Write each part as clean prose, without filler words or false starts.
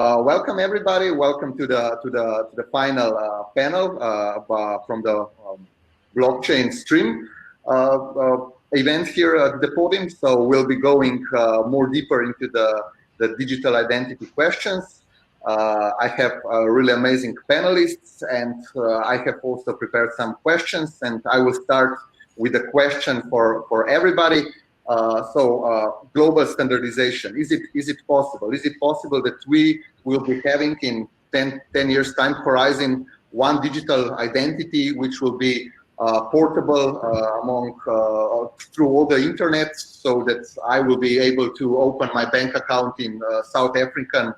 Welcome everybody. Welcome to the final panel from the blockchain stream event here at the Podim. So we'll be going more deeper into the digital identity questions. I have really amazing panelists, and I have also prepared some questions. And I will start with a question for everybody. Global standardization, is it possible? Is it possible that we will be having in 10 years time horizon one digital identity which will be portable through all the internet, so that I will be able to open my bank account in South African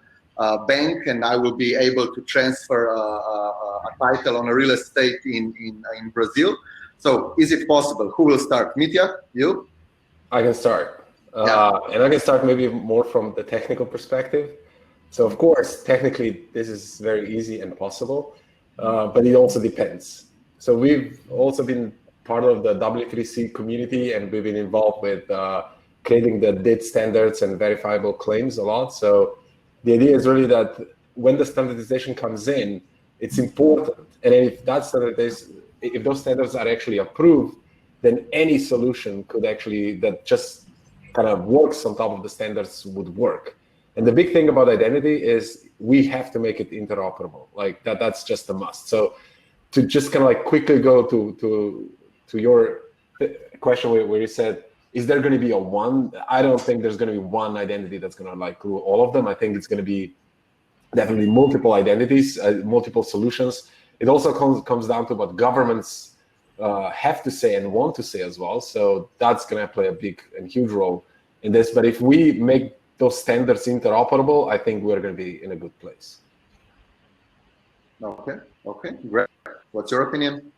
bank, and I will be able to transfer a title on a real estate in Brazil? So is it possible? Who will start? Mitja, you? I can start. And I can start maybe more from the technical perspective. So of course, technically, this is very easy and possible, but it also depends. So we've also been part of the W3C community, and we've been involved with creating the DID standards and verifiable claims a lot. So the idea is really that when the standardization comes in, it's important. And if those standards are actually approved, then any solution could actually, that just kind of works on top of the standards, would work. And the big thing about identity is we have to make it interoperable. Like that's just a must. So to just kind of like quickly go to your question where you said, is there going to be a one? I don't think there's going to be one identity that's going to like rule all of them. I think it's going to be definitely multiple identities, multiple solutions. It also comes down to what governments have to say and want to say as well. So that's going to play a big and huge role in this. But if we make those standards interoperable, I think we're going to be in a good place. Okay, great. What's your opinion?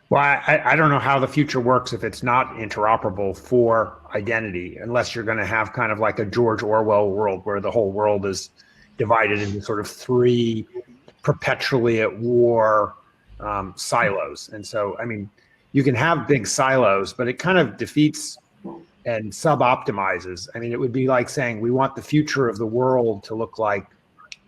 Well, I don't know how the future works if it's not interoperable for identity, unless you're going to have kind of like a George Orwell world where the whole world is divided into sort of three perpetually at war silos. And so, I mean, you can have big silos, but it kind of defeats and sub-optimizes. I mean, it would be like saying we want the future of the world to look like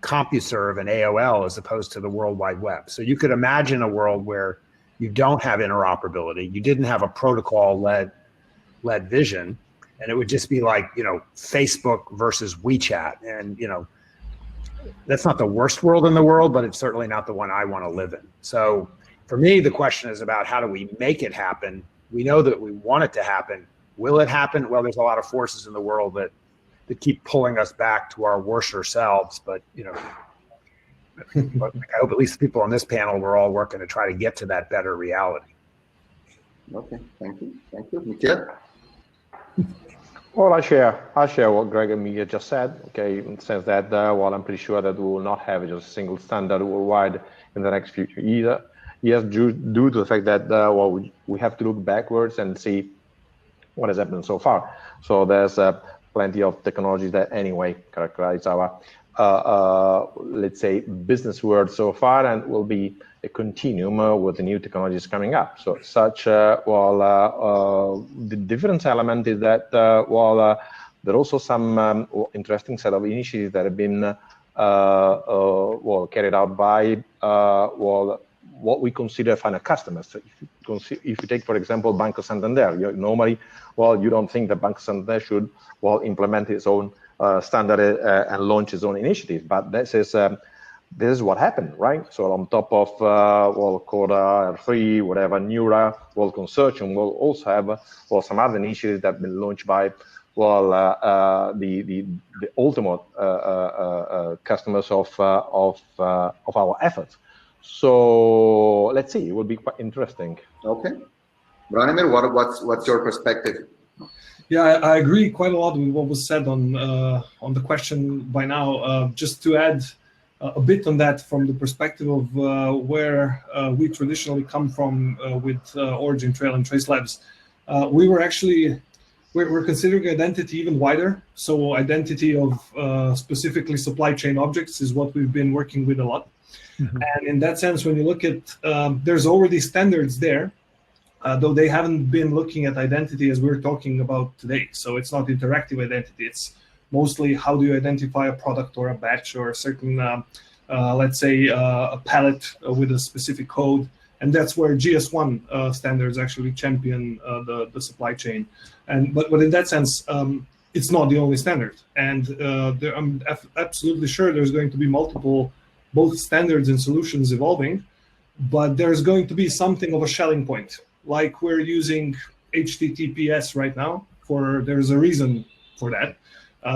CompuServe and AOL as opposed to the World Wide Web. So you could imagine a world where you don't have interoperability, you didn't have a protocol-led vision, and it would just be like, Facebook versus WeChat. And, that's not the worst world in the world, but it's certainly not the one I want to live in. So for me, the question is about how do we make it happen? We know that we want it to happen. Will it happen? Well, there's a lot of forces in the world that keep pulling us back to our worser selves. But, I hope at least the people on this panel, we're all working to try to get to that better reality. Okay, thank you. Michele? Well, I share what Greg and Mitja just said. Okay, in the sense that while I'm pretty sure that we will not have just a single standard worldwide in the next future either. Yes, due to the fact that we have to look backwards and see what has happened so far. So there's plenty of technologies that anyway characterize our let's say business world so far, and will be a continuum with the new technologies coming up. So the different element is that there are also some interesting set of initiatives that have been carried out by what we consider final customers. So if you take, for example, Banco Santander, normally, you don't think that Banco Santander should implement its own standard and launch its own initiative, but this is what happened, right? So on top of Coda, R3, whatever, Neura, World Consortium will also have some other initiatives that have been launched by the ultimate customers of our efforts. So let's see, it will be quite interesting. Okay, Branimir, what's your perspective? Yeah, I agree quite a lot with what was said on the question by now. Just to add a bit on that from the perspective of where we traditionally come from with OriginTrail and Trace Labs, we're considering identity even wider. So identity of specifically supply chain objects is what we've been working with a lot. Mm-hmm. And in that sense, when you look at, there's already standards there, though they haven't been looking at identity as we're talking about today. So it's not interactive identity, it's mostly how do you identify a product or a batch or a certain, let's say, a palette with a specific code. And that's where GS1 standards actually champion the supply chain. But in that sense, it's not the only standard. And I'm absolutely sure there's going to be multiple, both standards and solutions evolving, but there's going to be something of a Schelling point. Like we're using HTTPS right now, there's a reason for that.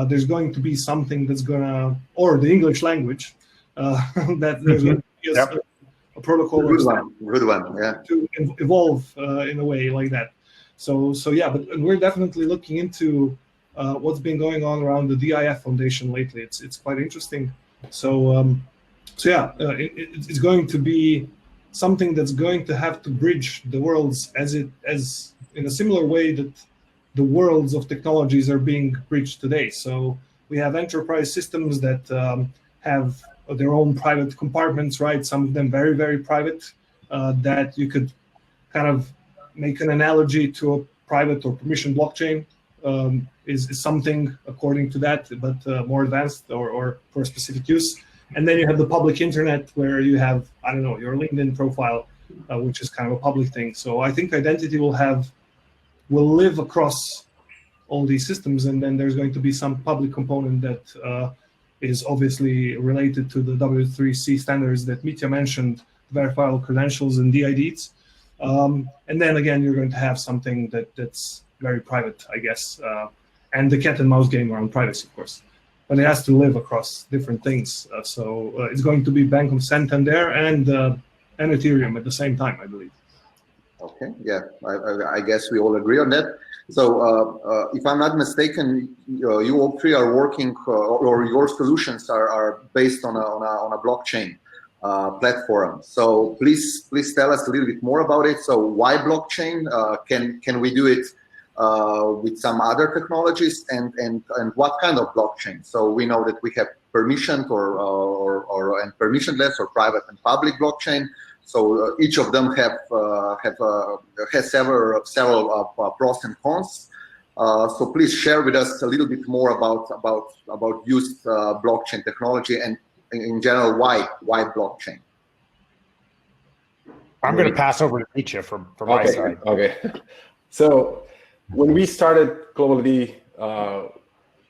There's going to be something that's gonna, or the English language, that there's going to be a protocol good one, yeah, to evolve in a way like that. So yeah, but we're definitely looking into what's been going on around the DIF Foundation lately. It's quite interesting. So yeah, it's going to be something that's going to have to bridge the worlds as in a similar way that the worlds of technologies are being bridged today. So we have enterprise systems that have their own private compartments, right? Some of them very, very private, that you could kind of make an analogy to a private or permission blockchain is something according to that, but more advanced or for specific use. And then you have the public internet where you have, I don't know, your LinkedIn profile, which is kind of a public thing. So I think identity will live across all these systems, and then there's going to be some public component that is obviously related to the W3C standards that Mitja mentioned, verifiable credentials and DIDs. And then again, you're going to have something that's very private, I guess, and the cat and mouse game around privacy, of course. But it has to live across different things. So it's going to be Bank of Santander and Ethereum at the same time, I believe. Okay, yeah, I guess we all agree on that. So if I'm not mistaken, you all three are working, or your solutions are based on a blockchain platform. So please tell us a little bit more about it. So why blockchain? Can we do it with some other technologies, and what kind of blockchain? So we know that we have permissioned and permissionless or private and public blockchain. So each of them has several pros and cons. So please share with us a little bit more about used blockchain technology, and in general, why blockchain? I'm going to pass over to Mitja from my side. Okay. So when we started globaliD,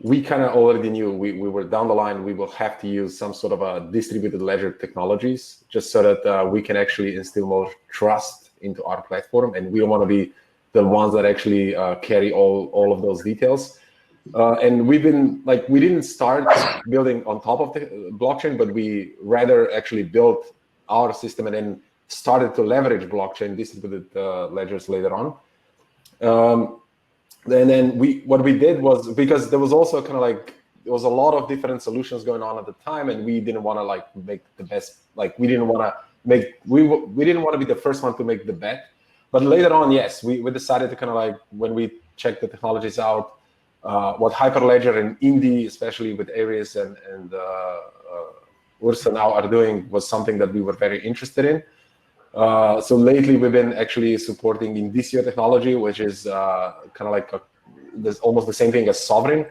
we kind of already knew we were down the line, we will have to use some sort of a distributed ledger technologies just so that we can actually instill more trust into our platform. And we don't want to be the ones that actually carry all of those details. And we didn't start building on top of the blockchain, but we rather actually built our system and then started to leverage blockchain distributed ledgers later on. And then what we did was, because there was also kind of there was a lot of different solutions going on at the time, and we didn't want to make the best, we didn't want to be the first one to make the bet. But later on, yes, we decided to kind of when we checked the technologies out, what Hyperledger and Indy, especially with Aries and Ursa now are doing, was something that we were very interested in. So lately, we've been actually supporting Indicio technology, which is kind of there's almost the same thing as Sovereign,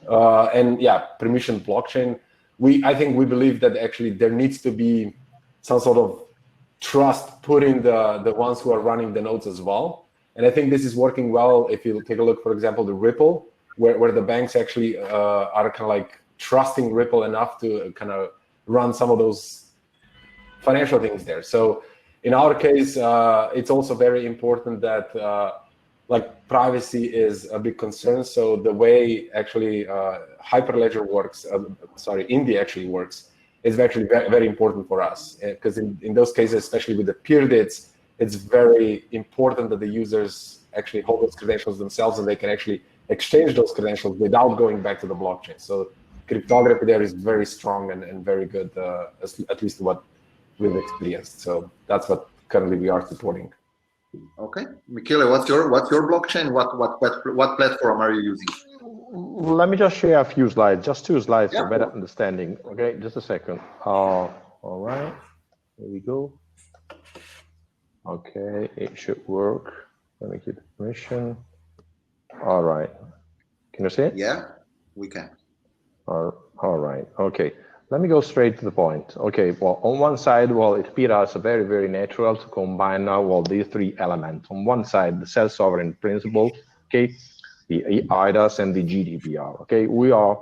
and yeah, permission blockchain. I think we believe that actually there needs to be some sort of trust put in the ones who are running the nodes as well. And I think this is working well. If you take a look, for example, the Ripple, where the banks actually are kind of trusting Ripple enough to kind of run some of those financial things there. So in our case, it's also very important that privacy is a big concern. So the way actually Hyperledger works, Indy actually works, is actually very, very important for us. Because in those cases, especially with the peer DIDs, it's very important that the users actually hold those credentials themselves, and they can actually exchange those credentials without going back to the blockchain. So cryptography there is very strong and very good, at least what we've experienced. So that's what currently we are supporting. Okay, Michele, what's your blockchain? What platform are you using? Let me just share a few slides, just 2 slides for better understanding. Okay, just a second. All right, here we go. Okay, it should work. Let me give permission. All right, can you see it? Yeah, we can. All right. Okay. Let me go straight to the point. Okay. Well, on one side, well, it appears very, very natural to combine well these three elements. On one side, the self-sovereign principle. Okay, the IDAS and the GDPR. Okay, we are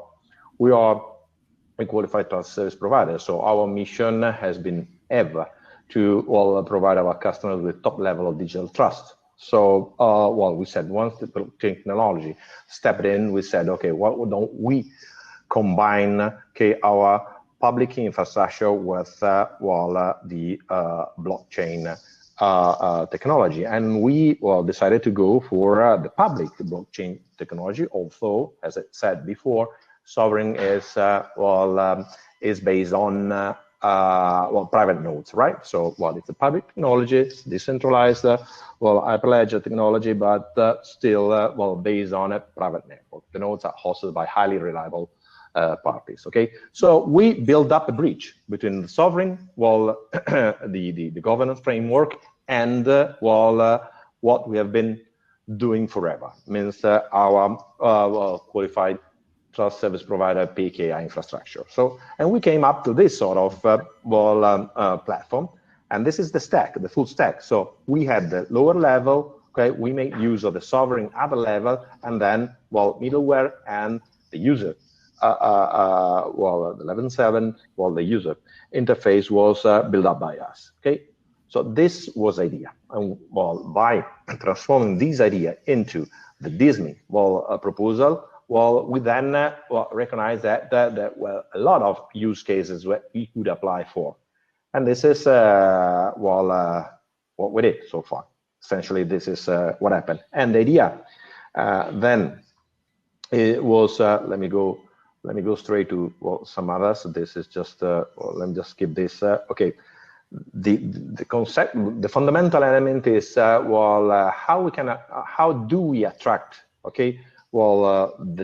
a qualified trust service provider, so our mission has been ever to provide our customers with top level of digital trust. So well, we said once the technology stepped in, we said, okay, why don't we combine our public infrastructure with the blockchain technology, and we decided to go for the public blockchain technology. Although, as I said before, sovereign is based on private nodes, right? So it's a public technology, it's decentralized, hyperledger technology, but still based on a private network. The nodes are hosted by highly reliable parties. Okay, so we build up a bridge between the sovereign, the governance framework, and what we have been doing forever. Means our qualified trust service provider PKI infrastructure. So, and we came up to this sort of platform, and this is the stack, the full stack. So we had the lower level. Okay, we make use of the sovereign at the level, and then middleware and the user. The 11.7, the user interface was built up by us. Okay, so this was idea, and by transforming this idea into the Disney proposal, we then recognize that there were a lot of use cases where we could apply for, and this is what we did so far. Essentially, this is what happened, and the idea then it was let me go straight to some others. This is just let me just skip this. Okay, the concept, the fundamental element is how do we attract the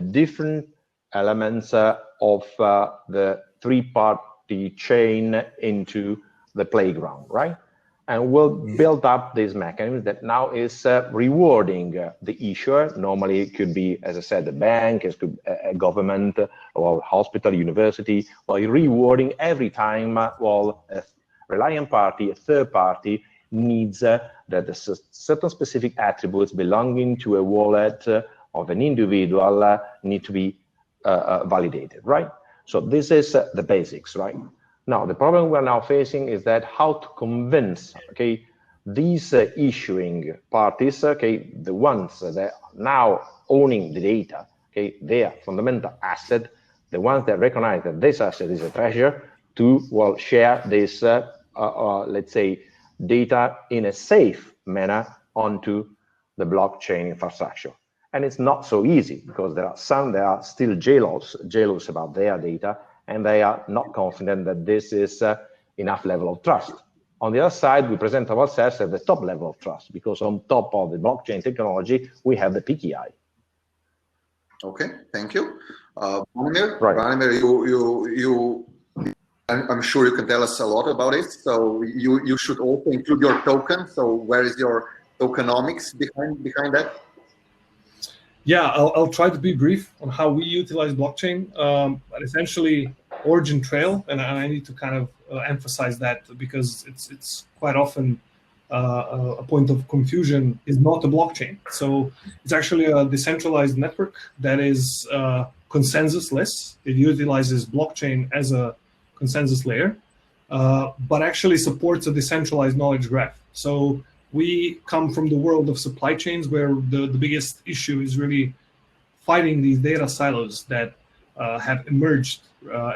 different elements of the three-party chain into the playground, right? And we'll build up this mechanism that now is rewarding the issuer. Normally, it could be, as I said, a bank, it could be a government, or hospital, university, rewarding every time a reliant party, a third party, needs that a certain specific attributes belonging to a wallet of an individual need to be validated, right? So this is the basics, right? Now, the problem we're now facing is that how to convince, these issuing parties, the ones that are now owning the data, their fundamental asset, the ones that recognize that this asset is a treasure, to share this, let's say, data in a safe manner onto the blockchain infrastructure. And it's not so easy, because there are some that are still jealous about their data, and they are not confident that this is enough level of trust. On the other side, we present ourselves at the top level of trust, because on top of the blockchain technology, we have the PKI. Okay, thank you. Branimir, right. Branimir, I'm sure you can tell us a lot about it. So you should also include your token. So where is your tokenomics behind that? Yeah, I'll try to be brief on how we utilize blockchain. But essentially, OriginTrail, and I need to kind of emphasize that, because it's quite often a point of confusion, is not a blockchain. So it's actually a decentralized network that is consensusless. It utilizes blockchain as a consensus layer, but actually supports a decentralized knowledge graph. So we come from the world of supply chains, where the biggest issue is really fighting these data silos that have emerged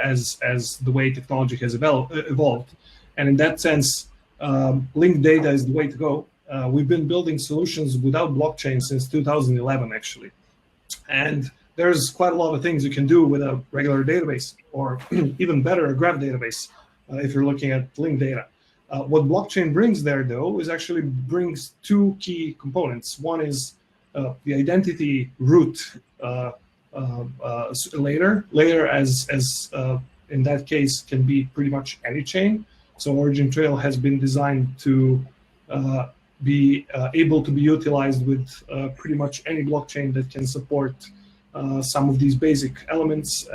as the way technology has evolved. And in that sense, linked data is the way to go. We've been building solutions without blockchain since 2011, actually. And there's quite a lot of things you can do with a regular database, or even better, a graph database, if you're looking at linked data. What blockchain brings there, though, is actually brings two key components. One is the identity root layer, as in that case can be pretty much any chain. So OriginTrail has been designed to be able to be utilized with pretty much any blockchain that can support some of these basic elements.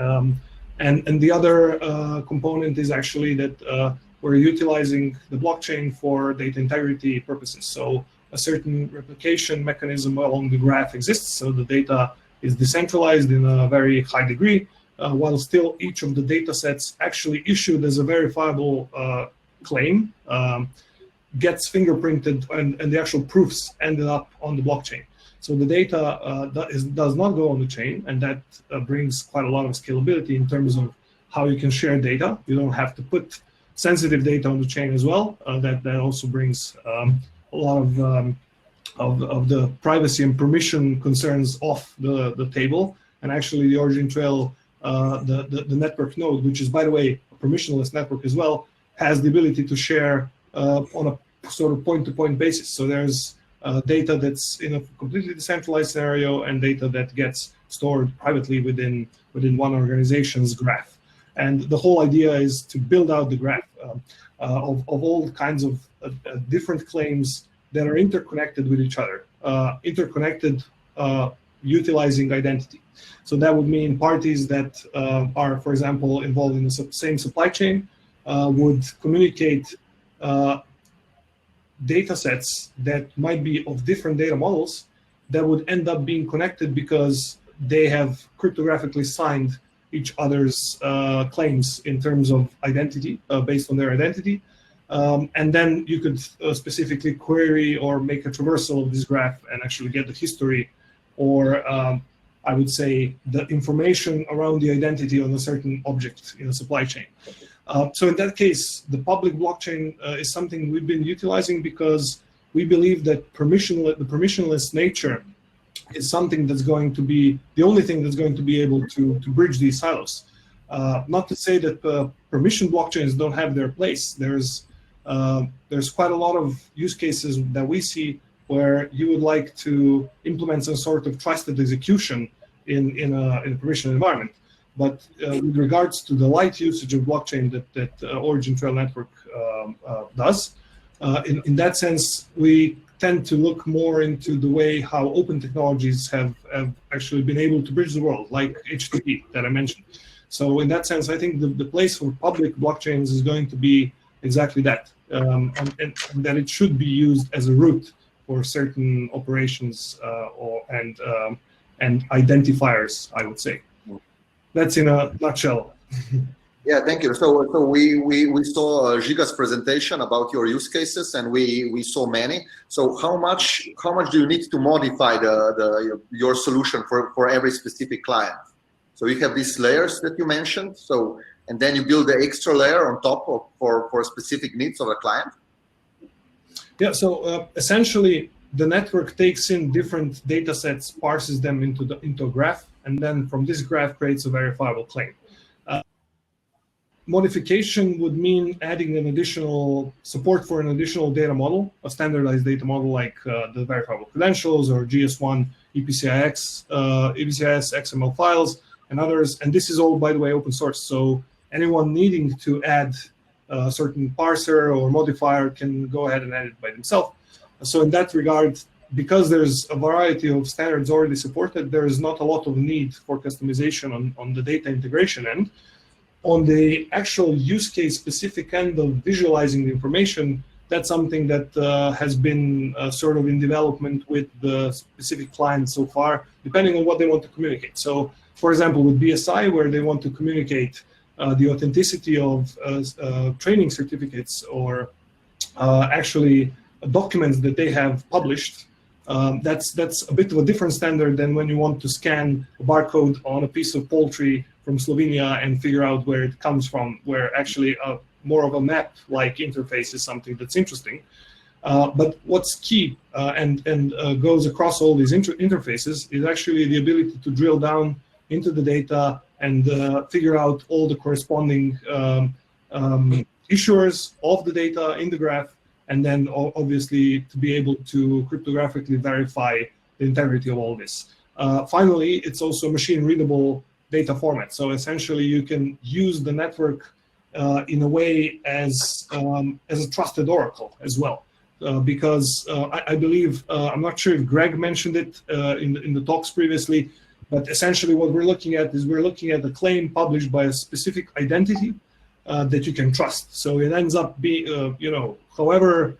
And the other component is actually that we're utilizing the blockchain for data integrity purposes. So a certain replication mechanism along the graph exists, so the data is decentralized in a very high degree, while still each of the data sets actually issued as a verifiable claim gets fingerprinted, and the actual proofs ended up on the blockchain. So the data does not go on the chain, and that brings quite a lot of scalability in terms of how you can share data. You don't have to put sensitive data on the chain as well. That also brings a lot of the privacy and permission concerns off the table. And actually, the OriginTrail, the network node, which is, by the way, a permissionless network as well, has the ability to share on a sort of point-to-point basis. So there's data that's in a completely decentralized scenario and data that gets stored privately within one organization's graph. And the whole idea is to build out the graph of all kinds of different claims that are interconnected with each other, utilizing identity. So that would mean parties that are, for example, involved in the same supply chain would communicate data sets that might be of different data models that would end up being connected because they have cryptographically signed each other's claims in terms of identity, based on their identity. And then you could specifically query or make a traversal of this graph and actually get the history, or I would say the information around the identity on a certain object in a supply chain. So in that case, the public blockchain is something we've been utilizing because we believe that the permissionless nature is something that's going to be the only thing that's going to be able to bridge these silos. Not to say that permission blockchains don't have their place. There's quite a lot of use cases that we see where you would like to implement some sort of trusted execution in a permission environment. But with regards to the light usage of blockchain that OriginTrail network does, in that sense, we tend to look more into the way how open technologies have actually been able to bridge the world, like HTTP that I mentioned. So in that sense, I think the place for public blockchains is going to be exactly that, and that it should be used as a route for certain operations and identifiers, I would say. That's in a nutshell. Yeah, thank you. So we saw Giga's presentation about your use cases, and we saw many. So how much do you need to modify your solution for every specific client? So you have these layers that you mentioned. So and then you build the extra layer on top of for specific needs of a client. Yeah. So essentially, the network takes in different data sets, parses them into a graph, and then from this graph creates a verifiable claim. Modification would mean adding an additional support for an additional data model, a standardized data model like the verifiable credentials or GS1, EPCIX, EPCIS XML files, and others. And this is all, by the way, open source. So anyone needing to add a certain parser or modifier can go ahead and add it by themselves. So in that regard, because there's a variety of standards already supported, there is not a lot of need for customization on the data integration end. On the actual use case specific end of visualizing the information, that's something that has been sort of in development with the specific client so far, depending on what they want to communicate. So, for example, with BSI, where they want to communicate the authenticity of training certificates or actually documents that they have published, that's a bit of a different standard than when you want to scan a barcode on a piece of poultry from Slovenia and figure out where it comes from, where actually more of a map-like interface is something that's interesting. But what's key and goes across all these interfaces is actually the ability to drill down into the data and figure out all the corresponding issuers of the data in the graph, and then obviously to be able to cryptographically verify the integrity of all this. Finally, it's also a machine-readable data format. So essentially, you can use the network in a way as a trusted oracle as well, because I believe I'm not sure if Greg mentioned it in the talks previously. But essentially what we're looking at is we're looking at a claim published by a specific identity that you can trust. So it ends up being, however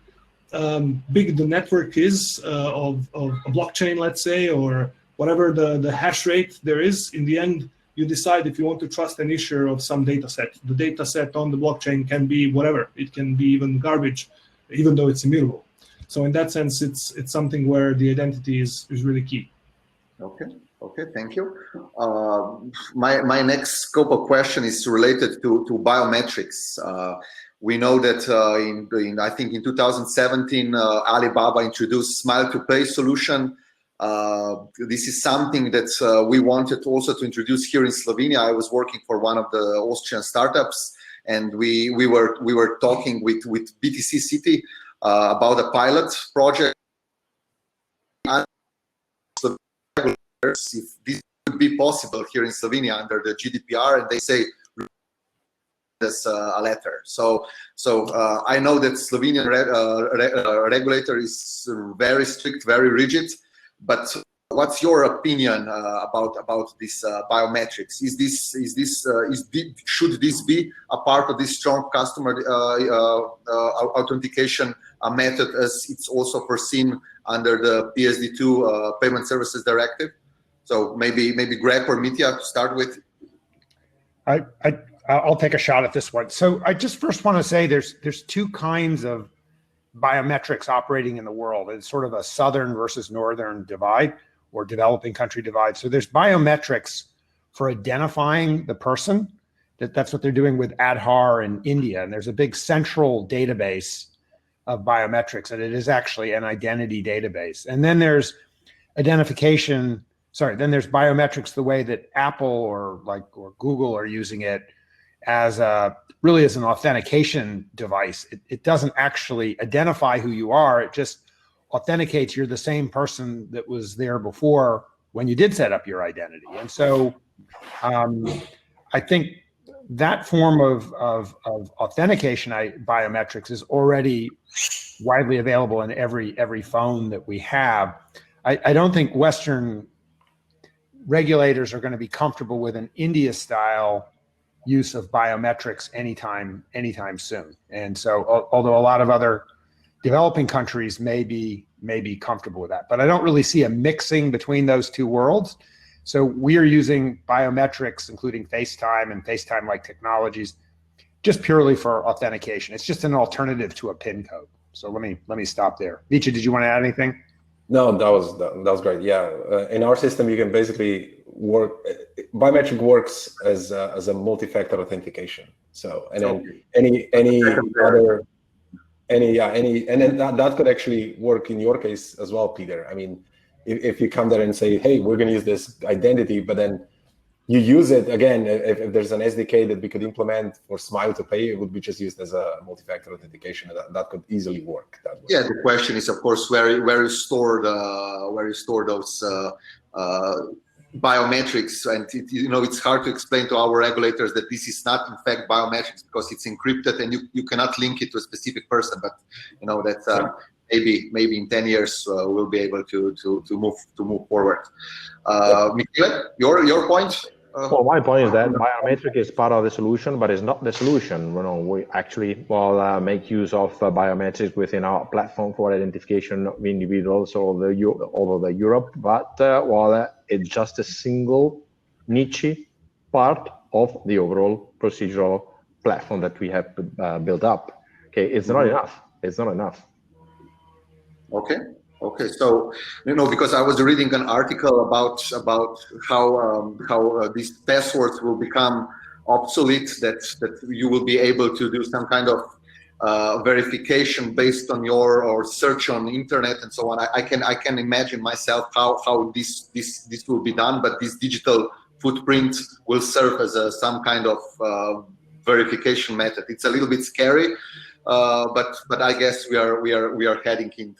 big the network is of a blockchain, let's say, or whatever the hash rate there is, in the end, you decide if you want to trust an issuer of some data set. The data set on the blockchain can be whatever. It can be even garbage, even though it's immutable. So in that sense, it's something where the identity is really key. Okay, thank you. My next scope of question is related to biometrics. We know that I think in 2017, Alibaba introduced Smile to Pay solution. This is something that we wanted also to introduce here in Slovenia. I was working for one of the Austrian startups, and we were talking with BTC City about a pilot project. If this would be possible here in Slovenia under the GDPR, and they say there's a letter. So I know that Slovenian regulator is very strict, very rigid. But what's your opinion about this biometrics? Should this be a part of this strong customer authentication method, as it's also foreseen under the PSD2 Payment Services Directive? So maybe Greg or Mitja to start with. I'll take a shot at this one. So I just first want to say there's two kinds of biometrics operating in the world. It's sort of a southern versus northern divide, or developing country divide. So there's biometrics for identifying the person. That's what they're doing with Aadhaar in India. And there's a big central database of biometrics, and it is actually an identity database. And then there's then there's biometrics the way that Apple or Google are using it as really as an authentication device. It doesn't actually identify who you are. It just authenticates you're the same person that was there before when you did set up your identity. And so I think that form of authentication biometrics is already widely available in every phone that we have. I don't think Western regulators are going to be comfortable with an India-style use of biometrics anytime soon. And so, although a lot of other developing countries may be comfortable with that, but I don't really see a mixing between those two worlds. So we are using biometrics, including FaceTime and FaceTime-like technologies, just purely for authentication. It's just an alternative to a PIN code. So let me stop there. Mitja, did you want to add anything? No, that was great. Yeah, in our system, you can basically biometric works as a multi-factor authentication. So, and then any other, and then that could actually work in your case as well, Peter. I mean, if you come there and say, hey, we're going to use this identity, but then you use it again, if there's an SDK that we could implement for Smile to Pay, it would be just used as a multi-factor authentication. That could easily work that way. Yeah, the question is, of course, where you store those biometrics, and it's hard to explain to our regulators that this is not in fact biometrics because it's encrypted and you cannot link it to a specific person. But that maybe in 10 years we'll be able to move forward. Michele, your point. Well, my point is that biometric is part of the solution, but it's not the solution. We actually make use of biometrics within our platform for identification of individuals all over Europe, but it's just a single niche part of the overall procedural platform that we have built up. Okay, it's not enough. It's not enough. Okay, so because I was reading an article about how these passwords will become obsolete, that you will be able to do some kind of verification based on your search on the internet and so on. I can imagine myself how this will be done, but this digital footprint will serve as some kind of verification method. It's a little bit scary. But I guess we are heading in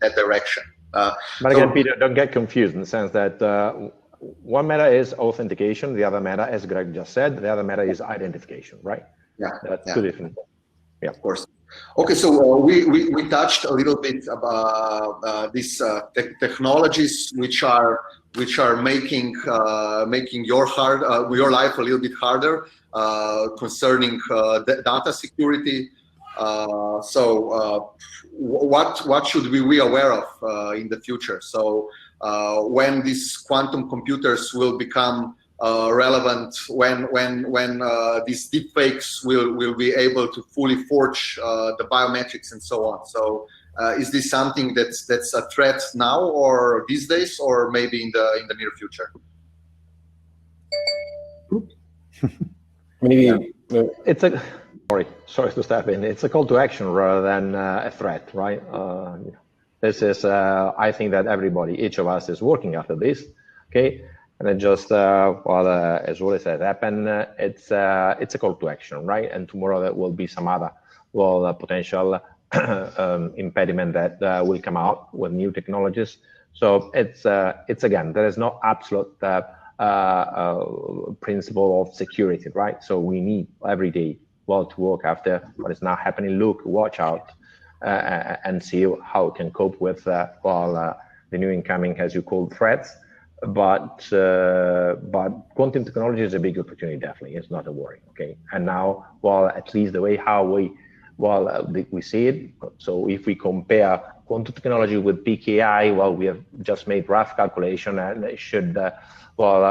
that direction. But again, Peter, don't get confused in the sense that one matter is authentication, the other matter, as Greg just said, the other matter is identification, right? Yeah, that's two different. Yeah, of course. Okay, so we touched a little bit about these technologies which are which are making your life a little bit harder concerning data security. What should we be aware of in the future? So when these quantum computers will become relevant, when these deepfakes will be able to fully forge the biometrics and so on. So is this something that's a threat now or these days, or maybe in the near future? Maybe it's a sorry to step in. It's a call to action rather than a threat, right? This is I think that everybody, each of us, is working after this. Okay, and then just as Uli said, happen. It's a call to action, right? And tomorrow there will be some other potential impediment that will come out with new technologies. So it's again, there is no absolute principle of security, right? So we need every day to work after what is now happening. Look, watch out, and see how we can cope with the new incoming, as you call, threats. But quantum technology is a big opportunity, definitely. It's not a worry, okay? And now, at least the way how we see it. So if we compare quantum technology with PKI, we have just made rough calculation, and it should,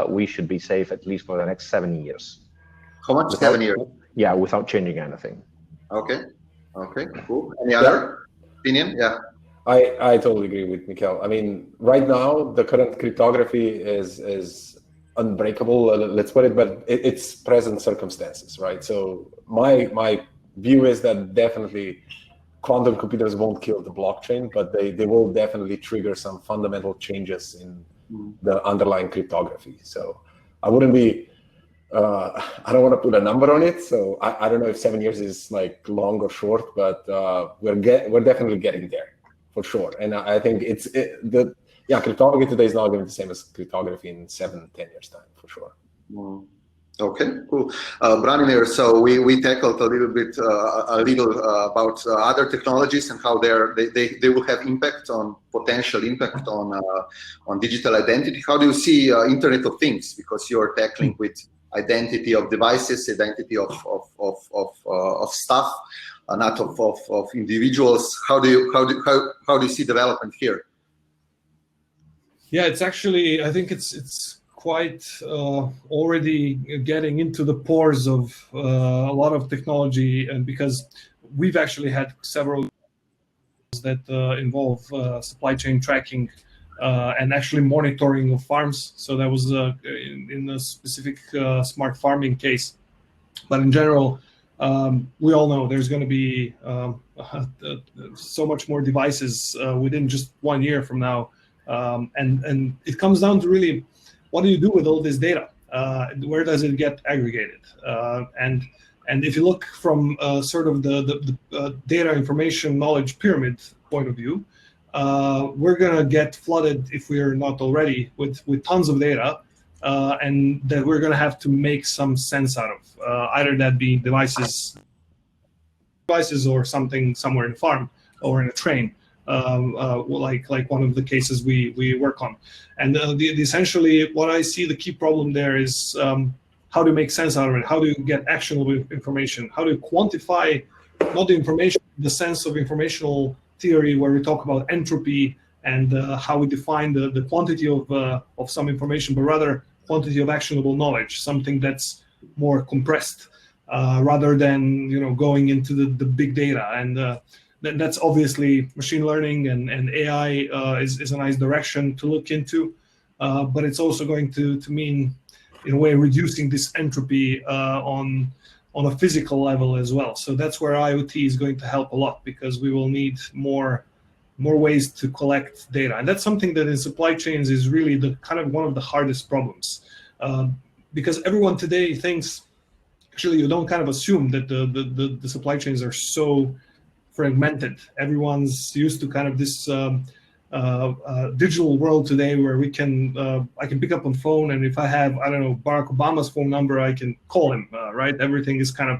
we should be safe at least for the next 7 years. How much? 7 years? Yeah, without changing anything. Okay. Okay. Cool. Any other opinion? Yeah. I totally agree with Michele. I mean, right now the current cryptography is unbreakable. Let's put it, but it's present circumstances, right? So my view is that definitely quantum computers won't kill the blockchain, but they will definitely trigger some fundamental changes in the underlying cryptography. So I wouldn't be, I don't want to put a number on it. So I don't know if 7 years is like long or short, but we're definitely getting there for sure. And I think cryptography today is not going to be the same as cryptography in 7-10 years time for sure. Okay, cool. Branimir, so we tackled a little bit about other technologies and how they will have potential impact on digital identity. How do you see Internet of Things? Because you're tackling with identity of devices, identity of stuff, not of individuals. How do you see development here? Yeah, it's actually, I think it's quite already getting into the pores of a lot of technology, and because we've actually had several that involve supply chain tracking and actually monitoring of farms. So that was in a specific smart farming case. But in general, we all know there's going to be so much more devices within just 1 year from now. And it comes down to really, what do you do with all this data? Where does it get aggregated? And if you look from sort of the data information knowledge pyramid point of view, we're going to get flooded, if we're not already, with tons of data, and that we're going to have to make some sense out of, either that be devices or something somewhere in a farm or in a train. Like one of the cases we work on. And essentially what I see the key problem there is how to make sense out of it, how do you get actionable information, how do you quantify, not the information, the sense of informational theory where we talk about entropy and how we define the quantity of some information, but rather quantity of actionable knowledge, something that's more compressed rather than going into the big data. And that's obviously machine learning and AI is a nice direction to look into, but it's also going to mean, in a way, reducing this entropy on a physical level as well. So that's where IoT is going to help a lot, because we will need more ways to collect data, and that's something that in supply chains is really the kind of one of the hardest problems, because everyone today thinks, actually, you don't kind of assume that the supply chains are so fragmented. Everyone's used to kind of this digital world today where we can I can pick up on phone, and if I have, I don't know, Barack Obama's phone number, I can call him, right? Everything is kind of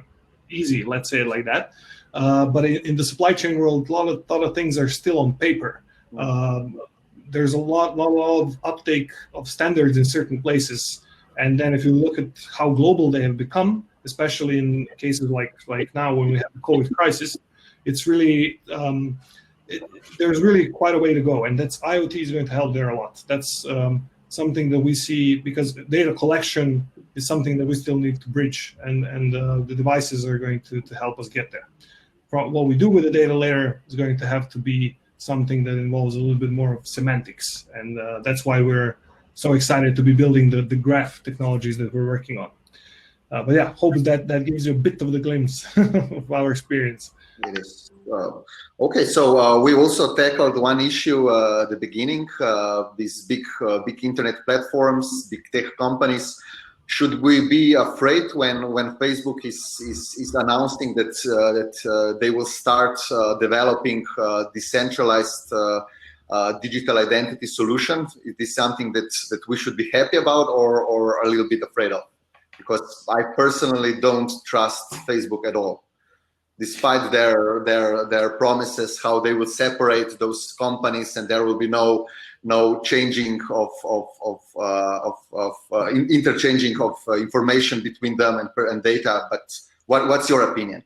easy, let's say it like that. But in the supply chain world, a lot of things are still on paper. there's a lot of uptake of standards in certain places. And then if you look at how global they have become, especially in cases like now when we have the COVID crisis, it's really, there's really quite a way to go. And that's IoT is going to help there a lot. That's something that we see, because data collection is something that we still need to bridge, and the devices are going to help us get there. What we do with the data layer is going to have to be something that involves a little bit more of semantics. And that's why we're so excited to be building the graph technologies that we're working on. But yeah, hope that gives you a bit of the glimpse of our experience. It is. Okay, so we also tackled one issue at the beginning, these big internet platforms, big tech companies. Should we be afraid when Facebook is announcing that they will start developing decentralized digital identity solutions? Is this something that we should be happy about or a little bit afraid of? Because I personally don't trust Facebook at all, despite their promises how they will separate those companies and there will be no changing of interchanging of information between them and data. But what's your opinion?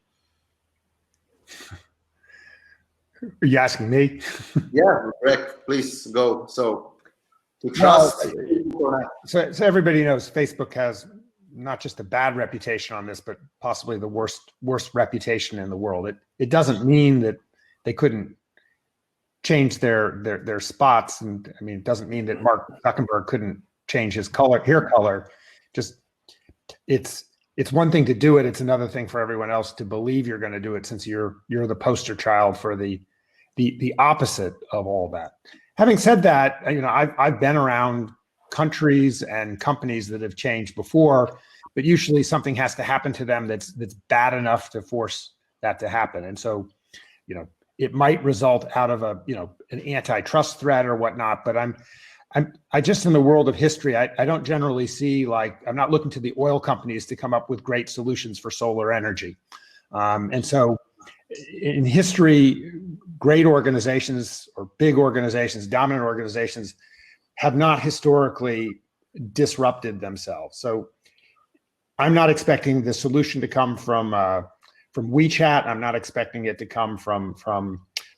Are you asking me? Yeah, correct. Please go. So to trust. Well, so everybody knows Facebook has not just a bad reputation on this, but possibly the worst reputation in the world. It doesn't mean that they couldn't change their spots, and I mean, it doesn't mean that Mark Zuckerberg couldn't change his hair color. Just it's one thing to do it; it's another thing for everyone else to believe you're going to do it, since you're the poster child for the opposite of all that. Having said that, I've been around countries and companies that have changed before, but usually something has to happen to them that's bad enough to force that to happen. And so, it might result out of an antitrust threat or whatnot. But I just, in the world of history, I don't generally see, I'm not looking to the oil companies to come up with great solutions for solar energy. And so in history, great organizations or big organizations, dominant organizations, have not historically disrupted themselves. So I'm not expecting the solution to come from WeChat. I'm not expecting it to come from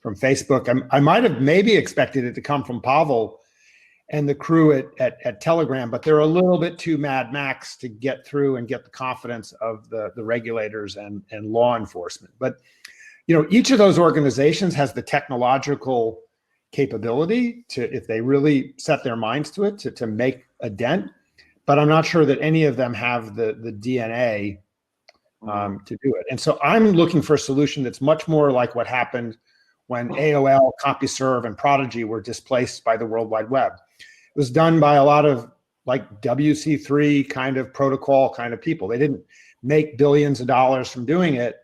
Facebook. I might have maybe expected it to come from Pavel and the crew at Telegram, but they're a little bit too Mad Max to get through and get the confidence of the regulators and law enforcement. But each of those organizations has the technological capability to, if they really set their minds to it, to make a dent. But I'm not sure that any of them have the DNA to do it. And so I'm looking for a solution that's much more like what happened when AOL, CompuServe, and Prodigy were displaced by the World Wide Web. It was done by a lot of WC3 kind of protocol kind of people. They didn't make billions of dollars from doing it,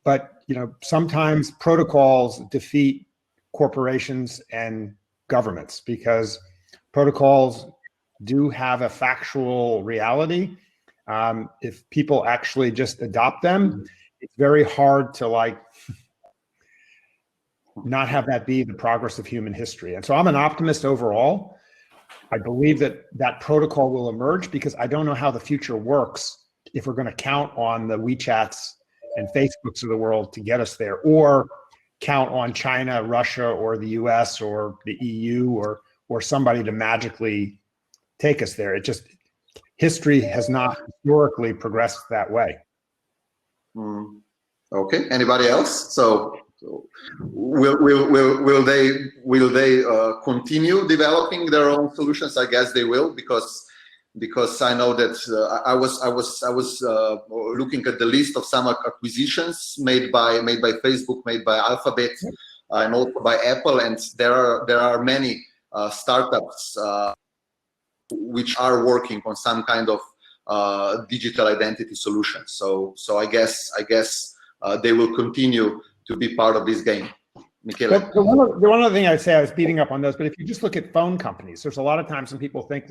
but sometimes protocols defeat corporations and governments, because protocols do have a factual reality. If people actually just adopt them, it's very hard to not have that be the progress of human history. And so I'm an optimist overall. I believe that protocol will emerge, because I don't know how the future works if we're going to count on the WeChats and Facebooks of the world to get us there, or count on China, Russia, or the US, or the EU, or somebody to magically take us there. History has not historically progressed that way. Okay. Anybody else? So will they continue developing their own solutions? I guess they will, because I know that I was looking at the list of some acquisitions made by Facebook, made by Alphabet, and also by Apple, and there are many startups which are working on some kind of digital identity solution. So I guess they will continue to be part of this game. Michele. The one other thing I'd say, I was beating up on those, but if you just look at phone companies, there's a lot of times when people think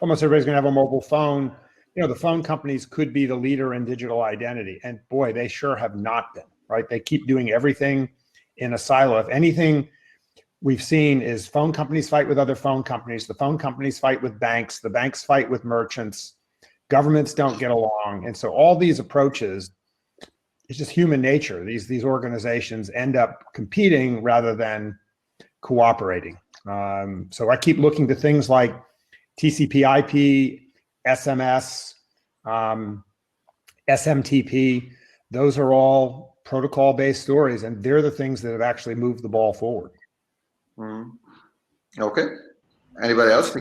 almost everybody's going to have a mobile phone. The phone companies could be the leader in digital identity. And boy, they sure have not been, right? They keep doing everything in a silo. If anything, we've seen is phone companies fight with other phone companies. The phone companies fight with banks. The banks fight with merchants. Governments don't get along. And so all these approaches, it's just human nature. These organizations end up competing rather than cooperating. So I keep looking to things like TCP/IP, SMS, SMTP. Those are all protocol-based stories, and they're the things that have actually moved the ball forward. Okay. Anybody else?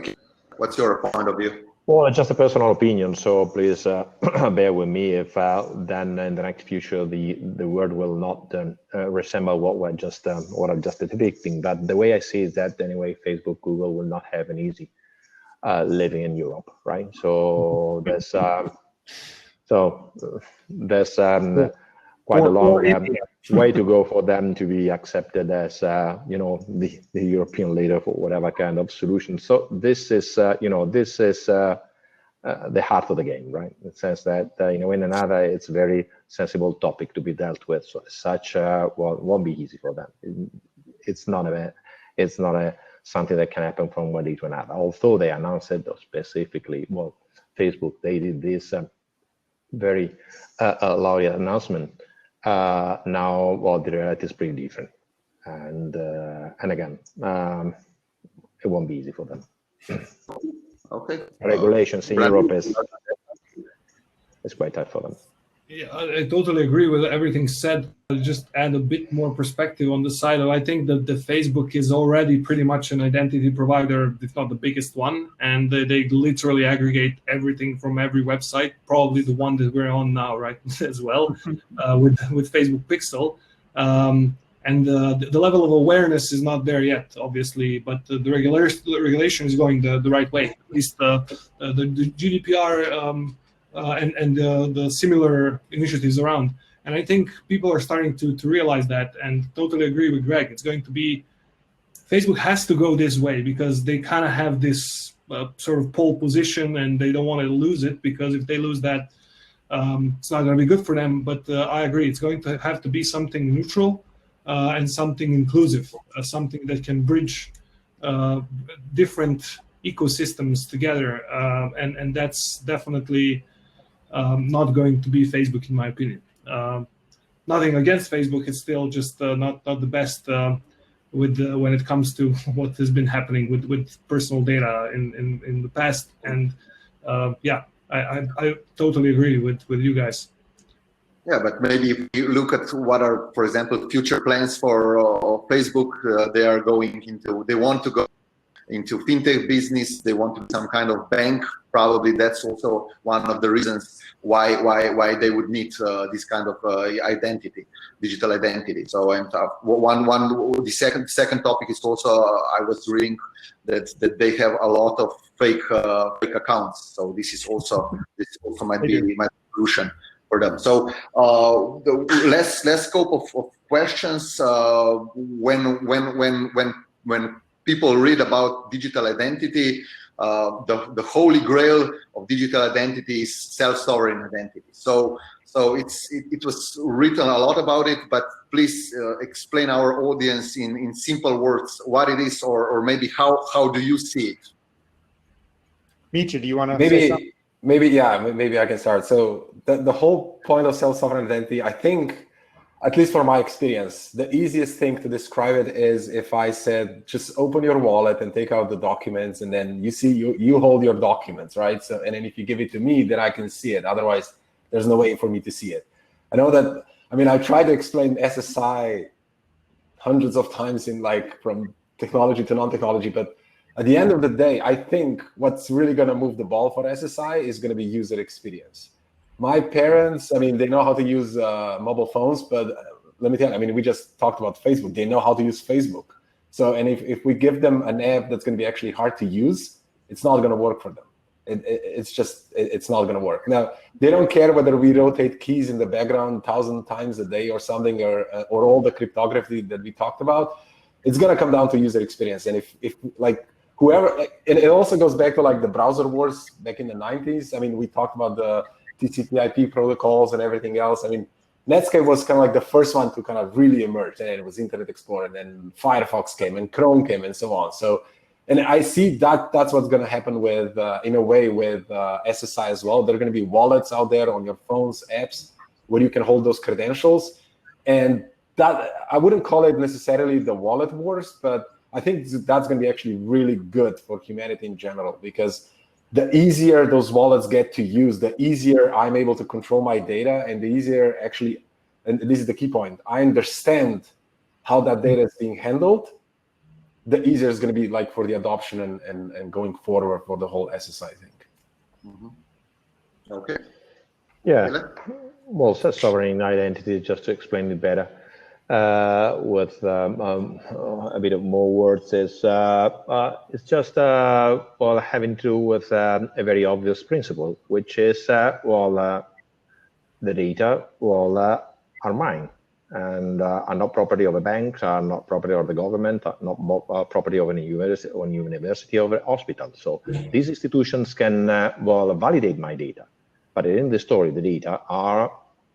What's your point of view? Well, it's just a personal opinion, so please bear with me if then in the next future the world will not resemble what I'm just depicting. But the way I see is that anyway, Facebook, Google will not have an easy living in Europe, right? So there's quite a long way to go for them to be accepted as the European leader for whatever kind of solution. So this is the heart of the game, right? In the sense that in another it's a very sensible topic to be dealt with. So as such, won't be easy for them. It's not something that can happen from one day to another. Although they announced it specifically, Facebook, they did this very loud announcement. Now, the reality is pretty different, and again, it won't be easy for them. Okay. Regulations in Europe is quite tight for them. Yeah, I totally agree with everything said. I'll just add a bit more perspective on the side of, I think that the Facebook is already pretty much an identity provider, if not the biggest one, and they literally aggregate everything from every website, probably the one that we're on now, right, as well, with Facebook Pixel. And the level of awareness is not there yet, obviously, but the regulation is going the right way. At least the GDPR and the similar initiatives around. And I think people are starting to realize that, and totally agree with Greg. It's going to be, Facebook has to go this way because they kind of have this sort of pole position, and they don't want to lose it, because if they lose that, it's not going to be good for them. But I agree, it's going to have to be something neutral and something inclusive, something that can bridge different ecosystems together, and that's definitely not going to be Facebook, in my opinion. Nothing against Facebook, it's still just not the best when it comes to what has been happening with personal data in the past. And yeah, I totally agree with you guys. Yeah, but maybe if you look at what are, for example, future plans for Facebook, they want to go into fintech business. They want to be some kind of bank. Probably that's also one of the reasons why they would need this kind of identity, digital identity. So, and the second topic is also, I was reading that they have a lot of fake accounts. So this also might be my solution for them. So less scope of questions. When people read about digital identity, the holy grail of digital identity is self-sovereign identity. So it was written a lot about it, but please explain our audience in simple words what it is, or maybe how do you see it? Mitja, do you want to say something? Maybe I can start. So the whole point of self-sovereign identity, I think, at least from my experience, the easiest thing to describe it is if I said, just open your wallet and take out the documents, and then you hold your documents, right? So, and then if you give it to me, then I can see it. Otherwise, there's no way for me to see it. I know that, I try to explain SSI hundreds of times from technology to non-technology, but at the end of the day, I think what's really going to move the ball for SSI is going to be user experience. My parents, they know how to use mobile phones, but let me tell you, we just talked about Facebook. They know how to use Facebook. So, and if we give them an app that's going to be actually hard to use, it's not going to work for them. It's not going to work. Now, they don't care whether we rotate keys in the background 1,000 times a day or something, or all the cryptography that we talked about. It's going to come down to user experience. And if whoever, and it also goes back to the browser wars back in the 90s. We talked about the TCP/IP protocols and everything else. Netscape was kind of like the first one to kind of really emerge, and it was Internet Explorer, and then Firefox came, and Chrome came, and so on. So, and I see that that's what's going to happen with, in a way, with SSI as well. There are going to be wallets out there on your phones, apps, where you can hold those credentials. And that, I wouldn't call it necessarily the wallet wars, but I think that's going to be actually really good for humanity in general, because the easier those wallets get to use, the easier I'm able to control my data, and the easier actually, and this is the key point, I understand how that data is being handled, the easier it's going to be like for the adoption and going forward for the whole SSI thing. Mm-hmm. Okay. Yeah. Well, sovereign identity, just to explain it better, with a bit of more words, is it's just well, having to do with a very obvious principle, which is well, the data are mine, and are not property of a bank, are not property of the government, are not property of any university or a hospital. So these institutions can well, validate my data, but in the story, the data are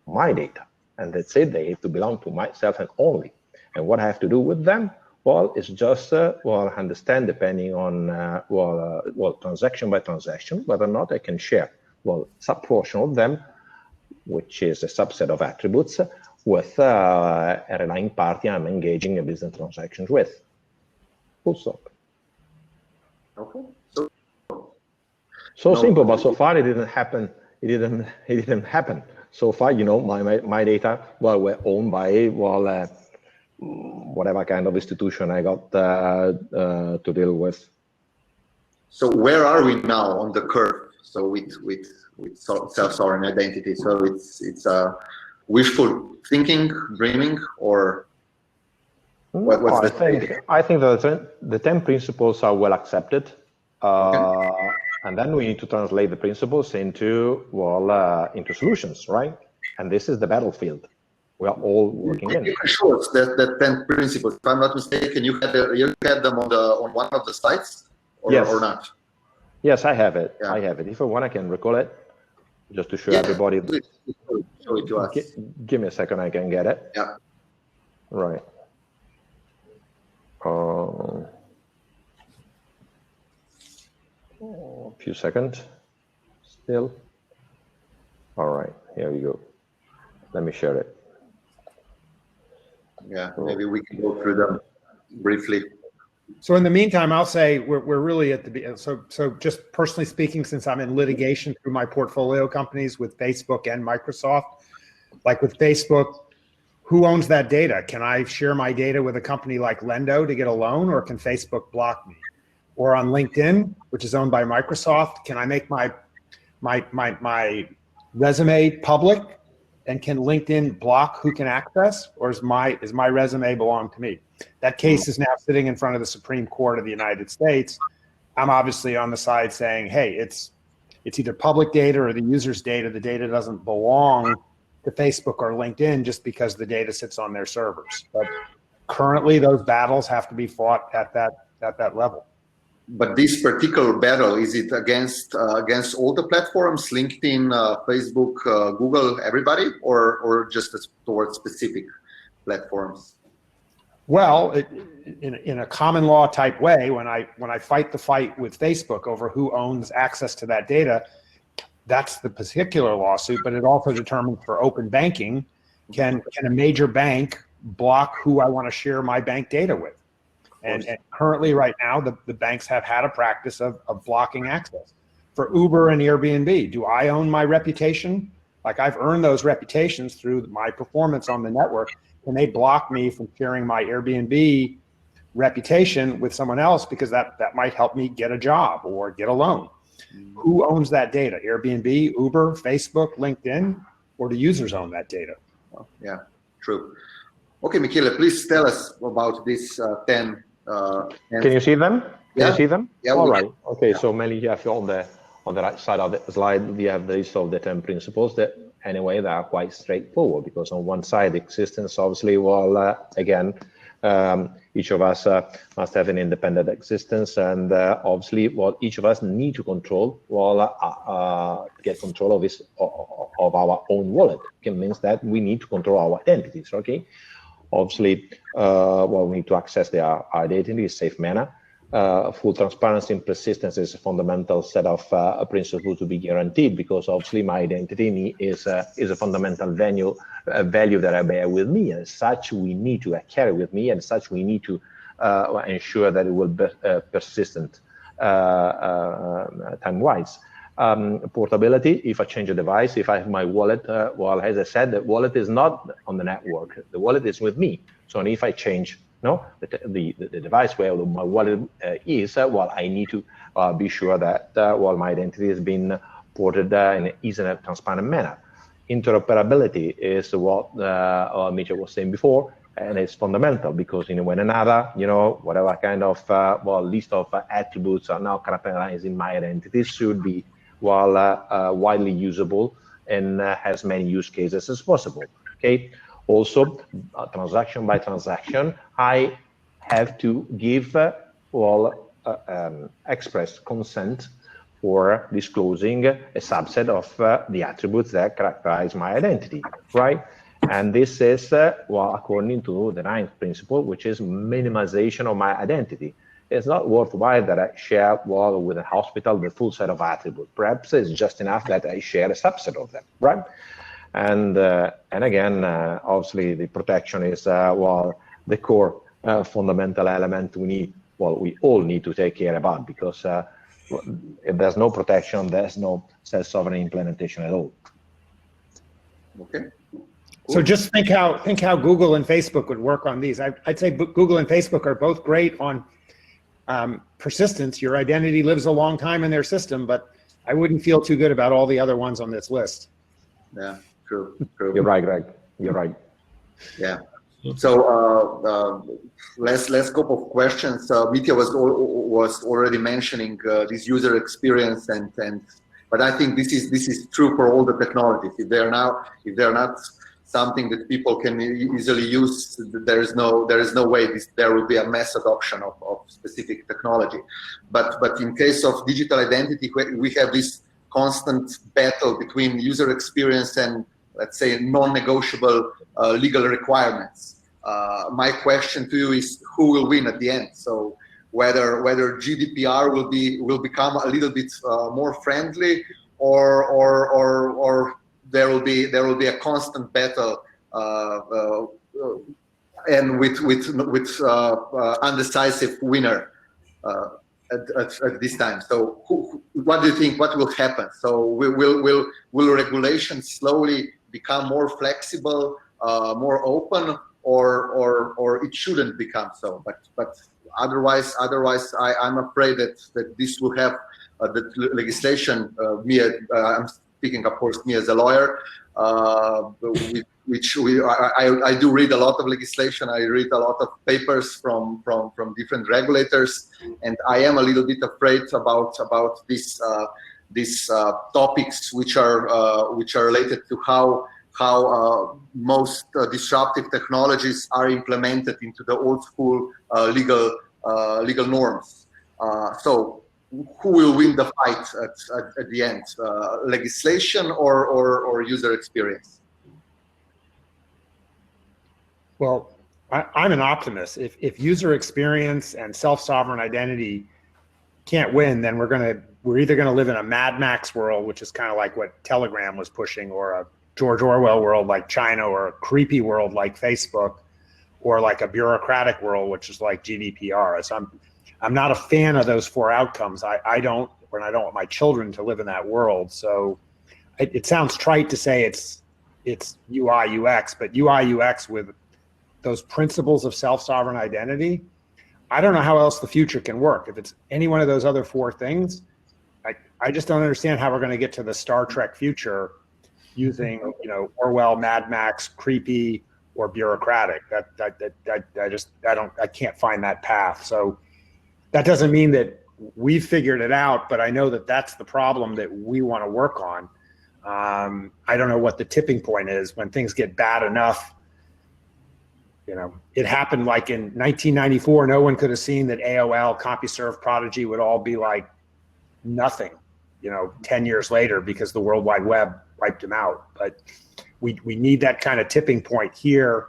my data. And that's it, they have to belong to myself and only. And what I have to do with them, well, it's just, well, understand depending on, well, transaction by transaction, whether or not I can share, well, some portion of them, which is a subset of attributes, with a relying party I'm engaging a business transactions with. Full stop. Okay. So simple, but so far it didn't happen. It didn't happen. So far, you know, my data, well, were owned by, well, whatever kind of institution I got to deal with. So where are we now on the curve? So with self-sovereign identity, so it's wishful thinking, dreaming, or what? What's I think that the 10 principles are well accepted. Okay. And then we need to translate the principles into, well, into solutions, right? And this is the battlefield we are all working in. Sure, that 10 principles. If I'm not mistaken, you had them on one of the sites, or, yes. Or not? Yes, I have it. Yeah. I have it. If I want, I can recall it, just to show everybody. Show it to us. Give me a second, I can get it. Yeah. Right. A few seconds still. All right, here we go. Let me share it. Yeah, maybe we can go through them briefly. So in the meantime, I'll say we're really at the so just personally speaking, since I'm in litigation through my portfolio companies with Facebook and Microsoft, like with Facebook, who owns that data? Can I share my data with a company like Lendo to get a loan, or can Facebook block me? Or on LinkedIn, which is owned by Microsoft, can I make my resume public, and can LinkedIn block who can access, or is my resume belong to me? That case is now sitting in front of the Supreme Court of the United States. I'm obviously on the side saying, hey, it's either public data or the user's data. The data doesn't belong to Facebook or LinkedIn just because the data sits on their servers. But currently, those battles have to be fought at that level. But this particular battle, is it against all the platforms, LinkedIn, Facebook, Google, everybody, or just towards specific platforms? Well, in a common law type way, when I fight the fight with Facebook over who owns access to that data, that's the particular lawsuit. But it also determines for open banking, can a major bank block who I want to share my bank data with? And currently, right now, the banks have had a practice of blocking access. For Uber and Airbnb, do I own my reputation? Like, I've earned those reputations through my performance on the network. Can they block me from sharing my Airbnb reputation with someone else, because that might help me get a job or get a loan? Who owns that data? Airbnb, Uber, Facebook, LinkedIn, or do users own that data? Yeah, true. Okay, Michele, please tell us about this 10. Can you see them? Can you see them? Yeah. All right. Okay. Yeah. So mainly you have on the right side of the slide, we have the list of the 10 principles that anyway, they are quite straightforward, because on one side, existence, obviously, well, again, Each of us must have an independent existence, and obviously, what each of us need to control, get control of our own wallet. It means that we need to control our identities. Okay, obviously, we need to access our identity in a safe manner. Full transparency and persistence is a fundamental set of principles to be guaranteed, because obviously my identity is a fundamental value that I bear with me, and as such we need to carry with me, and as such we need to ensure that it will be persistent time-wise. Portability, if I change a device, if I have my wallet, as I said, the wallet is not on the network, the wallet is with me. So if I change the device where my wallet is, I need to be sure that my identity has been ported in an easy and transparent manner. Interoperability is what Mitja was saying before, and it's fundamental, because when another, whatever kind of list of attributes are now characterizing my identity should be widely usable and has many use cases as possible. Okay. Also, transaction by transaction, I have to give express consent for disclosing a subset of the attributes that characterize my identity, right? And this is, according to the 9th principle, which is minimization of my identity. It's not worthwhile that I share with a hospital the full set of attributes. Perhaps it's just enough that I share a subset of them, right? And again, obviously, the protection is the core fundamental element we all need to take care about, because if there's no protection, there's no self-sovereign implementation at all. Okay. So just think how Google and Facebook would work on these. I'd say Google and Facebook are both great on persistence. Your identity lives a long time in their system, but I wouldn't feel too good about all the other ones on this list. Yeah. True. You're right, Greg. You're right. Yeah. So last couple of questions. Mitja was already mentioning this user experience, but I think this is true for all the technologies. If they're not something that people can easily use, there is no way there will be a mass adoption of specific technology. But in case of digital identity, we have this constant battle between user experience and, let's say, non-negotiable legal requirements. My question to you is, who will win at the end? So whether GDPR will become a little bit more friendly, or there will be a constant battle and with undecisive winner at this time. So what do you think? What will happen? So will regulations slowly become more flexible, more open, or it shouldn't become so? But otherwise, I'm afraid that this will have the legislation. I'm speaking, of course, me as a lawyer, I do read a lot of legislation. I read a lot of papers from different regulators, and I am a little bit afraid about these topics which are related to how most disruptive technologies are implemented into the old school legal norms. So who will win the fight at the end? Legislation or user experience? Well, I'm an optimist. If user experience and self-sovereign identity can't win, then we're either gonna live in a Mad Max world, which is kind of like what Telegram was pushing, or a George Orwell world like China, or a creepy world like Facebook, or like a bureaucratic world, which is like GDPR. So I'm not a fan of those four outcomes. I don't want my children to live in that world. So it sounds trite to say it's UI UX, but UI UX with those principles of self-sovereign identity, I don't know how else the future can work. If it's any one of those other four things, I just don't understand how we're going to get to the Star Trek future using, Orwell, Mad Max, creepy, or bureaucratic. I can't find that path. So that doesn't mean that we've figured it out, but I know that that's the problem that we want to work on. I don't know what the tipping point is when things get bad enough You know, it happened like in 1994. No one could have seen that AOL, CompuServe, Prodigy would all be like nothing, you know, 10 years later because the World Wide Web wiped them out. But we need that kind of tipping point here.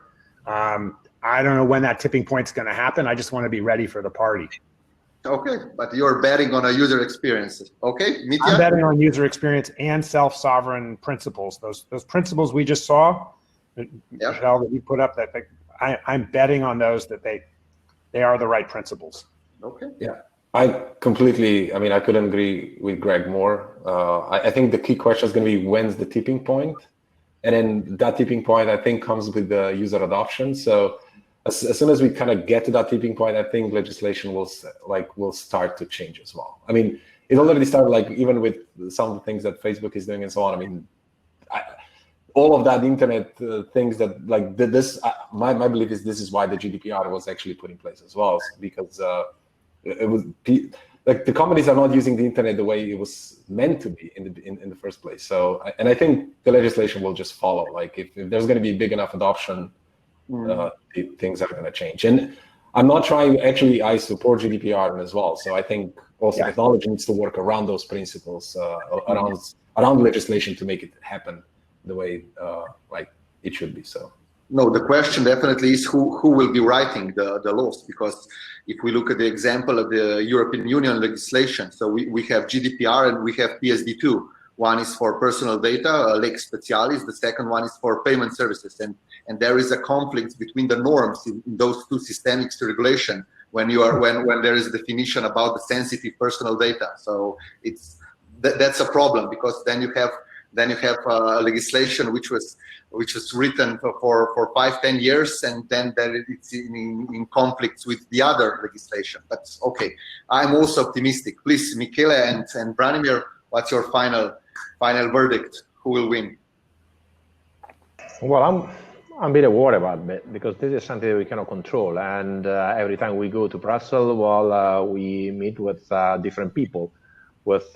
I don't know when that tipping point's going to happen. I just want to be ready for the party. Okay, but you're betting on a user experience. Okay, Mitja? I'm betting on user experience and self-sovereign principles. Those principles we just saw, Michele, that you put up, that I'm betting on those, that they are the right principles. Okay. Yeah, I couldn't agree with Greg more. I think the key question is going to be, when's the tipping point? And then that tipping point, I think, comes with the user adoption. So as soon as we kind of get to that tipping point, I think legislation will start to change as well. I mean, it already started, like, even with some of the things that Facebook is doing and so on. I mean, all of that internet things that, like, this, my belief is this is why the GDPR was actually put in place as well, because it was, like, the companies are not using the internet the way it was meant to be in the first place. So, and I think the legislation will just follow. Like, if there's going to be big enough adoption, things are going to change. And I'm not trying, actually, I support GDPR as well. So I think also technology needs to work around those principles, around legislation to make it happen the way like it should be. So. No, the question definitely is who will be writing the laws, because if we look at the example of the European Union legislation, so we have GDPR and we have PSD2. One is for personal data, lex specialis. The second one is for payment services, and there is a conflict between the norms in those two systemic regulation when there is a definition about the sensitive personal data. So that's a problem, because then you have legislation which was written for 5-10 years, and then it's in conflicts with the other legislation. But okay, I'm also optimistic. Please, Michele and Branimir, what's your final verdict? Who will win? Well, I'm a bit worried about it, because this is something that we cannot control, and every time we go to Brussels, we meet with different people with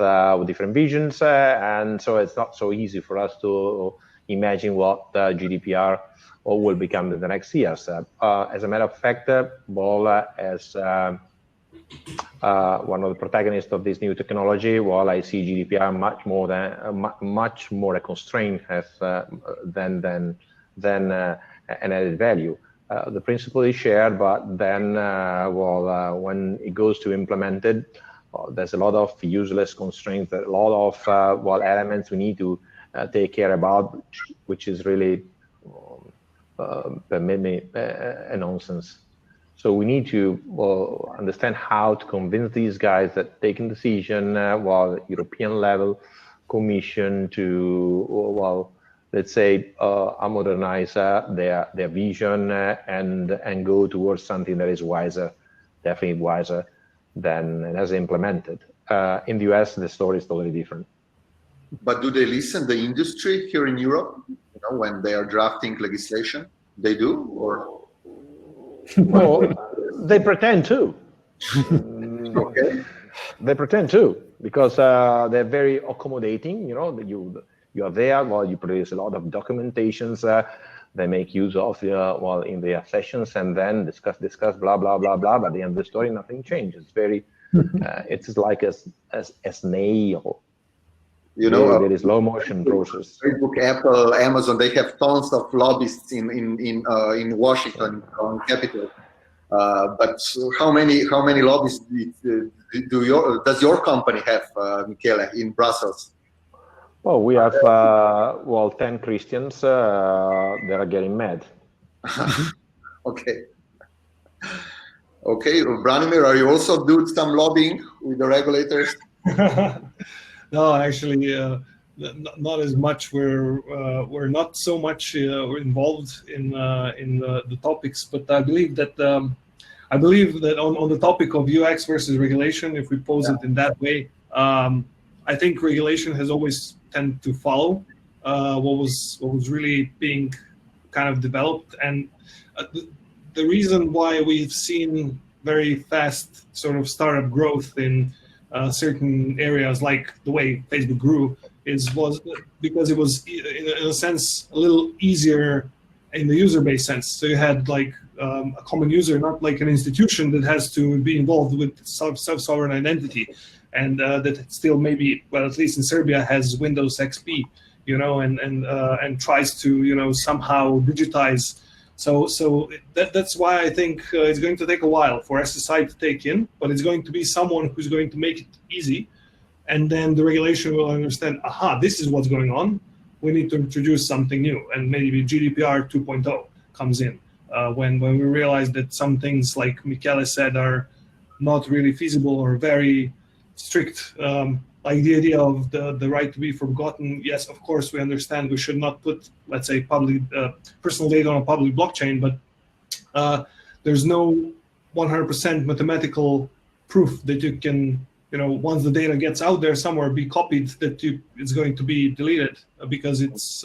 different visions, and so it's not so easy for us to imagine what GDPR will become in the next years. As a matter of fact, as one of the protagonists of this new technology, I see GDPR much more a constraint than an added value. The principle is shared, but then when it goes to implemented, there's a lot of useless constraints, a lot of elements we need to take care about, which is really permit me a nonsense. So we need to understand how to convince these guys that taking decision European level Commission to let's say modernize their vision and go towards something that is wiser, definitely wiser than it has implemented. In the US, the story is totally different. But do they listen the industry here in Europe? You know, when they are drafting legislation, they do, or? Well, they pretend to. Okay. They pretend to, because they're very accommodating. You know, you are there while you produce a lot of documentations. They make use of in their sessions, and then discuss blah blah blah blah. But at the end of the story, nothing changes. Very, it's like a snail. You know, there is slow motion process. Facebook, Apple, Amazon, they have tons of lobbyists in Washington on Capitol. But how many lobbyists does your company have, Michele, in Brussels? Well, we have 10 Christians that are getting mad. Okay. Okay, Branimir, are you also doing some lobbying with the regulators? No, actually, not as much. We're not so much involved in the topics, but I believe that on the topic of UX versus regulation, if we pose it in that way, I think regulation has always tended to follow what was really being kind of developed, and the reason why we've seen very fast sort of startup growth in certain areas, like the way Facebook grew, was because it was in a sense a little easier in the user base sense. So you had like a common user, not like an institution that has to be involved with self-sovereign identity, and that still maybe, well, at least in Serbia, has Windows XP, you know, and tries to, you know, somehow digitize. So that's why I think it's going to take a while for SSI to take in, but it's going to be someone who's going to make it easy, and then the regulation will understand, aha, this is what's going on. We need to introduce something new, and maybe GDPR 2.0 comes in when we realize that some things, like Michele said, are not really feasible or very strict. Like the idea of the right to be forgotten. Yes, of course, we understand we should not put, let's say, public personal data on a public blockchain, but there's no 100% mathematical proof that you can, you know, once the data gets out there somewhere, be copied, that it's going to be deleted, because it's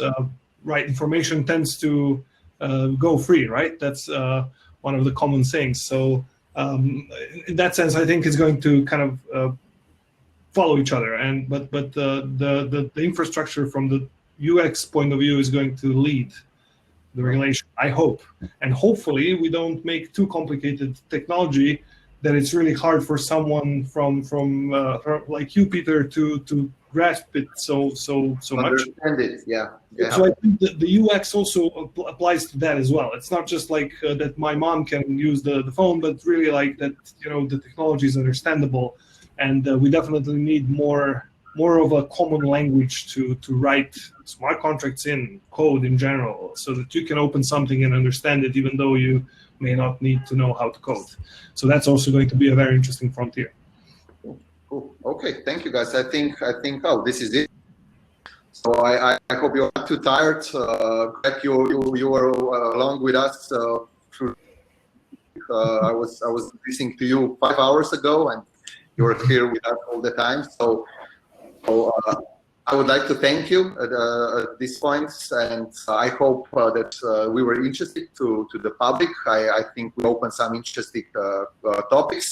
right. Information tends to go free, right? That's one of the common things. So in that sense, I think it's going to kind of follow each other, but the infrastructure from the UX point of view is going to lead the regulation, I hope. And hopefully we don't make too complicated technology that it's really hard for someone from like you, Peter, to grasp it so much. Understand it, yeah. So I think the UX also applies to that as well. It's not just like that my mom can use the phone, but really like that, you know, the technology is understandable, and we definitely need more of a common language to write smart contracts in code in general, so that you can open something and understand it, even though you may not need to know how to code. So that's also going to be a very interesting frontier. Cool. Okay, thank you, guys. I think oh, this is it. So I hope you're not too tired. Greg, you were along with us. I was listening to you 5 hours ago, and you were here with us all the time. So I would like to thank you at this point, and I hope that we were interesting to the public. I think we opened some interesting topics.